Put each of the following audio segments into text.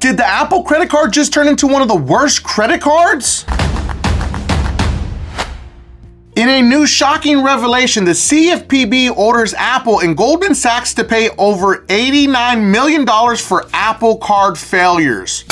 Did the Apple credit card just turn into one of the worst credit cards? In a new shocking revelation, the CFPB orders Apple and Goldman Sachs to pay over $89 million for Apple Card failures.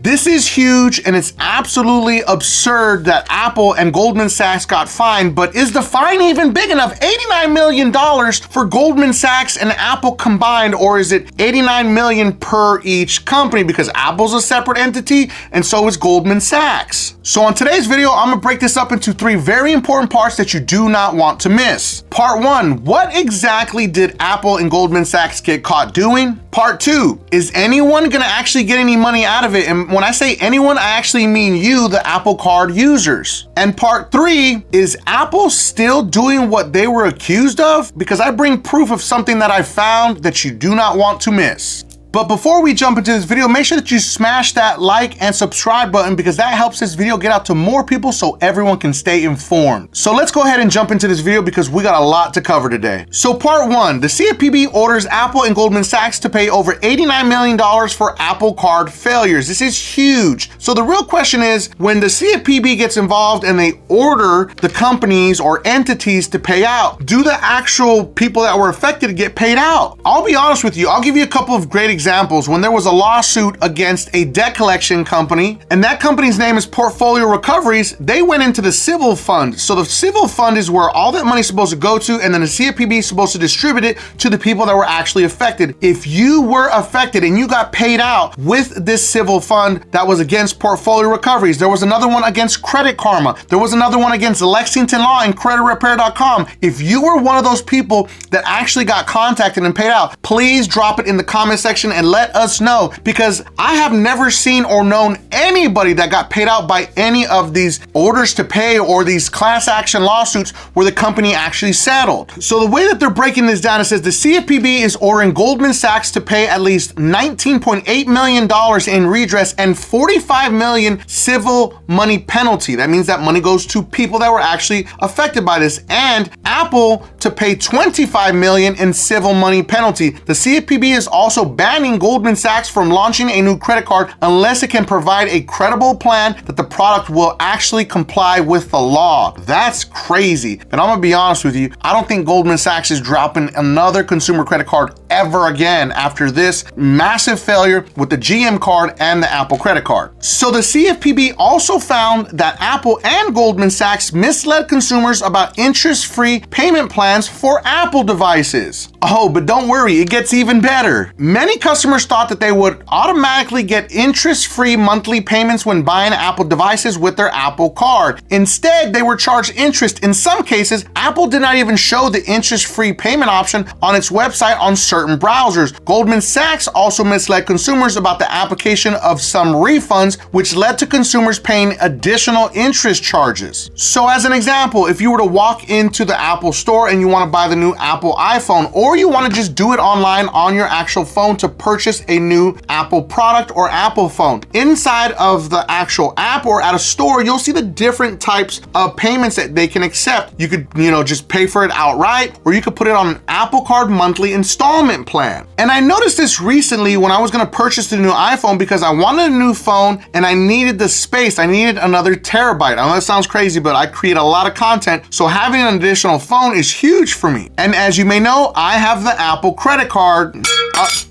This is huge, and it's absolutely absurd that Apple and Goldman Sachs got fined, but is the fine even big enough? $89 million for Goldman Sachs and Apple combined, or is it $89 million per each company? Because Apple's a separate entity, and so is Goldman Sachs. So on today's video, I'm gonna break this up into three very important parts that you do not want to miss. Part one, what exactly did Apple and Goldman Sachs get caught doing? Part two, is anyone gonna actually get any money out of it? And when I say anyone, I actually mean you, the Apple Card users. And part three, is Apple still doing what they were accused of? Because I bring proof of something that I found that you do not want to miss. But before we jump into this video, make sure that you smash that like and subscribe button because that helps this video get out to more people so everyone can stay informed. So let's go ahead and jump into this video because we got a lot to cover today. So part one, the CFPB orders Apple and Goldman Sachs to pay over $89 million for Apple Card failures. This is huge. So the real question is, when the CFPB gets involved and they order the companies or entities to pay out, do the actual people that were affected get paid out? I'll be honest with you, I'll give you a couple of great examples. When there was a lawsuit against a debt collection company, and that company's name is Portfolio Recoveries, they went into the civil fund. So the civil fund is where all that money is supposed to go to, and then the CFPB is supposed to distribute it to the people that were actually affected. If you were affected and you got paid out with this civil fund that was against Portfolio Recoveries, there was another one against Credit Karma, there was another one against Lexington Law and CreditRepair.com. If you were one of those people that actually got contacted and paid out, please drop it in the comment section and let us know, because I have never seen or known anybody that got paid out by any of these orders to pay or these class action lawsuits where the company actually settled. So the way that they're breaking this down, it says the CFPB is ordering Goldman Sachs to pay at least $19.8 million in redress and $45 million civil money penalty. That means that money goes to people that were actually affected by this, and Apple to pay $25 million in civil money penalty. The CFPB is also banning Goldman Sachs from launching a new credit card unless it can provide a credible plan that the product will actually comply with the law. That's crazy. But I'm gonna be honest with you, I don't think Goldman Sachs is dropping another consumer credit card ever again after this massive failure with the GM card and the Apple credit card. So the CFPB also found that Apple and Goldman Sachs misled consumers about interest-free payment plans for Apple devices. Oh, but don't worry, it gets even better. Many customers thought that they would automatically get interest-free monthly payments when buying Apple devices with their Apple Card. Instead, they were charged interest. In some cases, Apple did not even show the interest-free payment option on its website on certain browsers. Goldman Sachs also misled consumers about the application of some refunds, which led to consumers paying additional interest charges. So as an example, if you were to walk into the Apple store and you want to buy the new Apple iPhone, or you want to just do it online on your actual phone to purchase a new Apple product or Apple phone, inside of the actual app or at a store, you'll see the different types of payments that they can accept. You could, just pay for it outright, or you could put it on an Apple Card monthly installment plan. And I noticed this recently when I was going to purchase the new iPhone because I wanted a new phone and I needed the space. I needed another terabyte. I know that sounds crazy, but I create a lot of content, so having an additional phone is huge for me. And as you may know, I have the Apple credit card,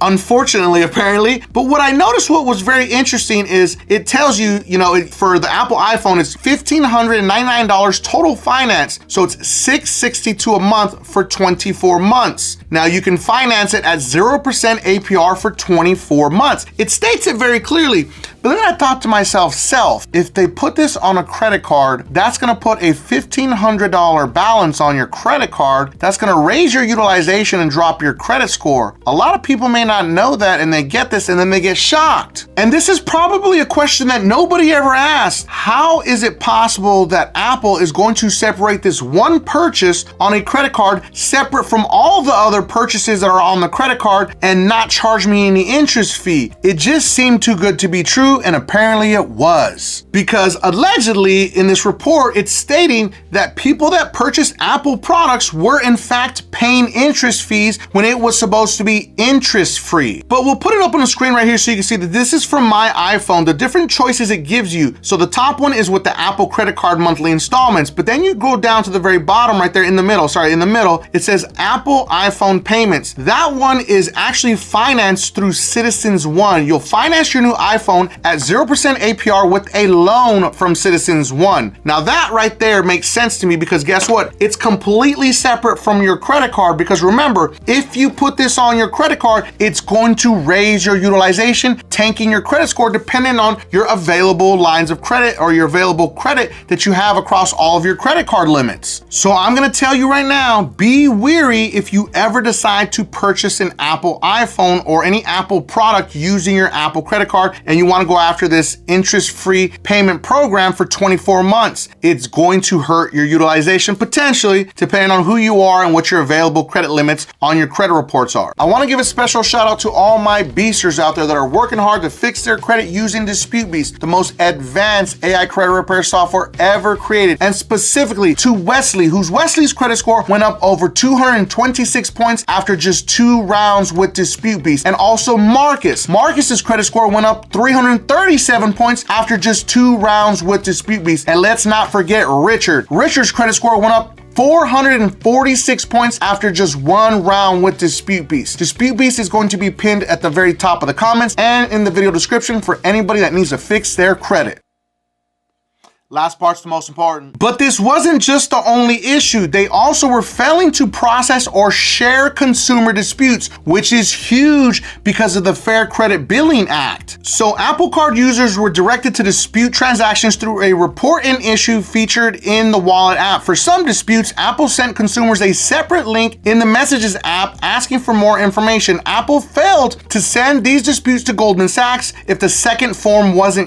unfortunately, apparently. But what I noticed, what was very interesting, is it tells you, for the Apple iPhone, it's $1,599 total finance. So it's $662 a month for 24 months. Now you can finance it at 0% APR for 24 months. It states it very clearly. But then I thought to myself, if they put this on a credit card, that's gonna put a $1,500 balance on your credit card. That's gonna raise your utilization and drop your credit score. A lot of people may not know that, and they get this and then they get shocked. And this is probably a question that nobody ever asked. How is it possible that Apple is going to separate this one purchase on a credit card separate from all the other purchases that are on the credit card and not charge me any interest fee? It just seemed too good to be true, and apparently it was. Because allegedly in this report, it's stating that people that purchased Apple products were in fact paying interest fees when it was supposed to be interest interest-free. But we'll put it up on the screen right here so you can see that this is from my iPhone, the different choices it gives you. So the top one is with the Apple credit card monthly installments, but then you go down to the very bottom right there in the middle, it says Apple iPhone payments. That one is actually financed through Citizens One. You'll finance your new iPhone at 0% APR with a loan from Citizens One. Now that right there makes sense to me because guess what? It's completely separate from your credit card because remember, if you put this on your credit card, it's going to raise your utilization, tanking your credit score depending on your available lines of credit or your available credit that you have across all of your credit card limits. So I'm gonna tell you right now, be wary if you ever decide to purchase an Apple iPhone or any Apple product using your Apple credit card and you wanna go after this interest-free payment program for 24 months. It's going to hurt your utilization potentially, depending on who you are and what your available credit limits on your credit reports are. I wanna give a special shout out to all my beasters out there that are working hard to fix their credit using Dispute Beast, the most advanced AI credit repair software ever created, and specifically to Wesley, Wesley's credit score went up over 226 points after just 2 rounds with Dispute Beast. And also Marcus's credit score went up 337 points after just 2 rounds with Dispute Beast. And let's not forget Richard's credit score went up 446 points after just 1 round with Dispute Beast. Dispute Beast is going to be pinned at the very top of the comments and in the video description for anybody that needs to fix their credit. Last part's the most important. But this wasn't just the only issue. They also were failing to process or share consumer disputes, which is huge because of the Fair Credit Billing Act. So Apple Card users were directed to dispute transactions through a report and issue featured in the Wallet app. For some disputes, Apple sent consumers a separate link in the Messages app asking for more information. Apple failed to send these disputes to Goldman Sachs if the second form was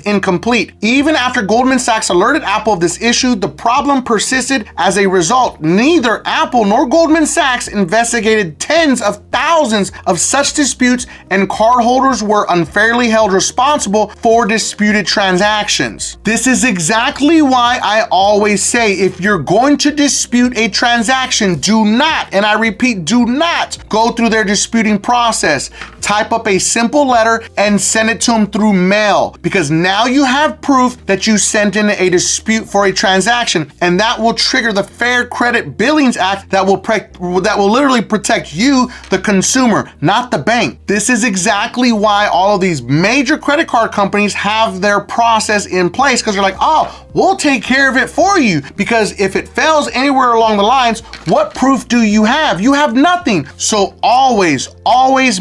incomplete. Even after Goldman Sachs alerted Apple of this issue, the problem persisted. As a result, neither Apple nor Goldman Sachs investigated tens of thousands of such disputes, and cardholders were unfairly held responsible for disputed transactions. This is exactly why I always say if you're going to dispute a transaction, do not, and I repeat, do not go through their disputing process. Type up a simple letter and send it to them through mail, because now you have proof that you sent in a dispute for a transaction, and that will trigger the Fair Credit Billings Act that will literally protect you, the consumer, not the bank. This is exactly why all of these major credit card companies have their process in place, because they're like, oh, we'll take care of it for you, because if it fails anywhere along the lines, what proof do you have? You have nothing. So always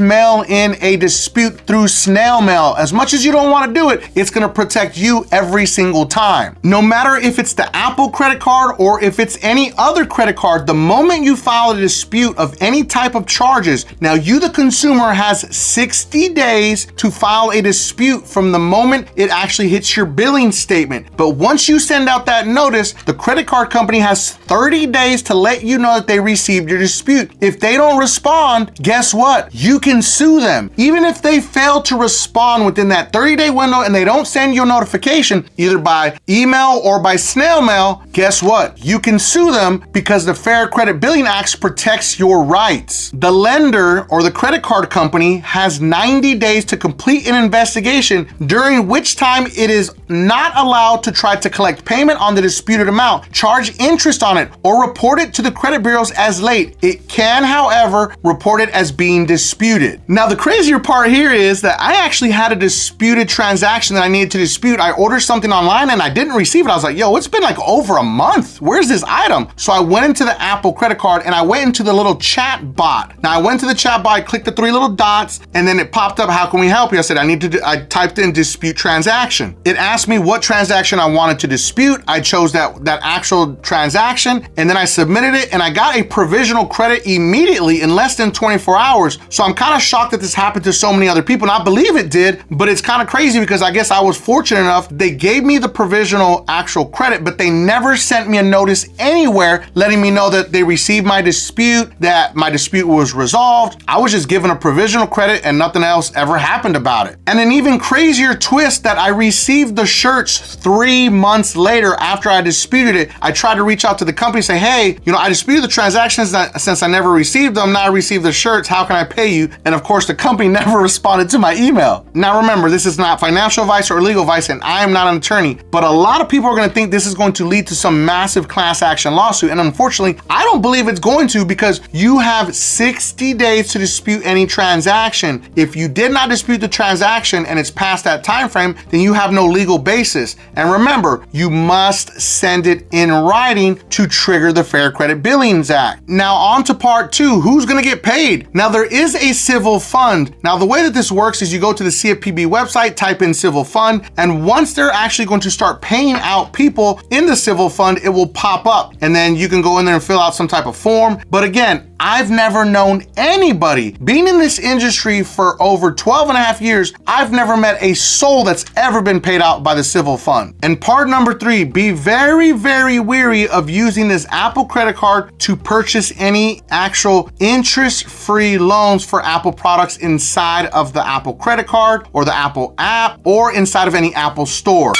mail in a dispute through snail mail. As much as you don't want to do it, it's going to protect you every single time. No matter if it's the Apple credit card or if it's any other credit card, the moment you file a dispute of any type of charges, now you, the consumer, has 60 days to file a dispute from the moment it actually hits your billing statement. But once you send out that notice, the credit card company has 30 days to let you know that they received your dispute. If they don't respond, guess what? You can sue them. Even if they fail to respond within that 30-day window and they don't send you a notification, either by email or by snail mail, guess what? You can sue them because the Fair Credit Billing Act protects your rights. The lender or the credit card company has 90 days to complete an investigation, during which time it is not allowed to try to collect payment on the disputed amount, charge interest on it, or report it to the credit bureaus as late. It can, however, report it as being disputed. Now, the crazier part here is that I actually had a disputed transaction that I needed to dispute. I ordered something online and I didn't receive it. I was like, yo, it's been like over a month. Where's this item? So I went into the Apple credit card and I went into the little chat bot. Now I went to the chat bot, I clicked the 3 little dots, and then it popped up, how can we help you? I said, I typed in dispute transaction. It asked me what transaction I wanted to dispute. I chose that actual transaction, and then I submitted it, and I got a provisional credit immediately in less than 24 hours. So I'm kind of shocked that this happened to so many other people, and I believe it did, but it's kind of crazy because I guess I was fortunate enough. They gave me the provisional actual credit, but they never sent me a notice anywhere letting me know that they received my dispute, that my dispute was resolved. I was just given a provisional credit and nothing else ever happened about it. And an even crazier twist that I received the shirts 3 months later after I disputed it. I tried to reach out to the company, say, hey, I disputed the transactions since I never received them. Now I received the shirts. How can I pay you? And of course, the company never responded to my email. Now remember, this is not financial advice or legal advice, and I am not an attorney, but a lot of people are going to think this is going to lead to some massive class action lawsuit. And unfortunately, I don't believe it's going to, because you have 60 days to dispute any transaction. If you did not dispute the transaction and it's past that time frame, then you have no legal basis. And remember, you must send it in writing to trigger the Fair Credit Billings Act. Now on to part 2, who's going to get paid? Now there is a civil fund. Now the way that this works is you go to the CFPB website, type in civil fund, and once they're actually going to start paying out people in the civil fund, it will pop up, and then you can go in there and fill out some type of form. But again, I've never known anybody, being in this industry for over 12 and a half years, I've never met a soul that's ever been paid out by the civil fund. And part number 3, be very, very wary of using this Apple credit card to purchase any actual interest-free loans for Apple products inside of the Apple credit card or the Apple app or inside of any Apple store.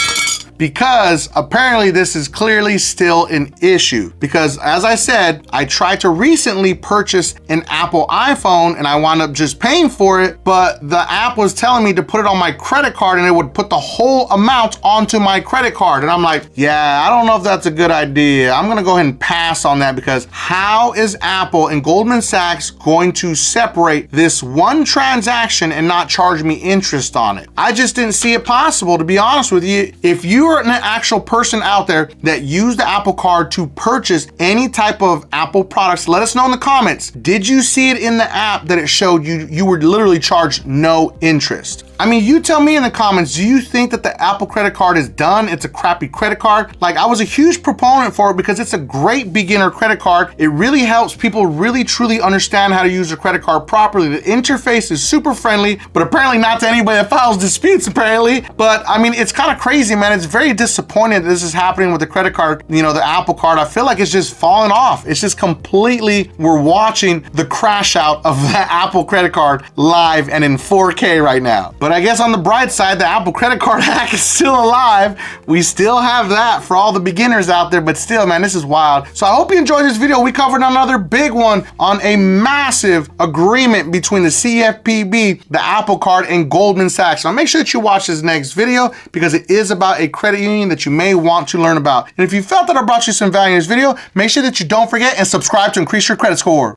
Because apparently this is clearly still an issue. Because as I said, I tried to recently purchase an Apple iPhone and I wound up just paying for it, but the app was telling me to put it on my credit card and it would put the whole amount onto my credit card. And I'm like, yeah, I don't know if that's a good idea. I'm gonna go ahead and pass on that, because how is Apple and Goldman Sachs going to separate this one transaction and not charge me interest on it? I just didn't see it possible, to be honest with you. If you are an actual person out there that used the Apple card to purchase any type of Apple products, let us know in the comments. Did you see it in the app that it showed you were literally charged no interest? I mean, you tell me in the comments, do you think that the Apple credit card is done? It's a crappy credit card? Like, I was a huge proponent for it because it's a great beginner credit card. It really helps people really truly understand how to use a credit card properly. The interface is super friendly, but apparently not to anybody that files disputes, apparently. But I mean, it's kind of crazy, man. It's very disappointing that this is happening with the credit card, the Apple card. I feel like it's just falling off. It's just completely, we're watching the crash out of the Apple credit card live and in 4K right now. But I guess on the bright side, the Apple credit card hack is still alive. We still have that for all the beginners out there, but still, man, this is wild. So I hope you enjoyed this video. We covered another big one on a massive agreement between the CFPB, the Apple card, and Goldman Sachs. Now make sure that you watch this next video because it is about a credit union that you may want to learn about. And if you felt that I brought you some value in this video, make sure that you don't forget and subscribe to increase your credit score.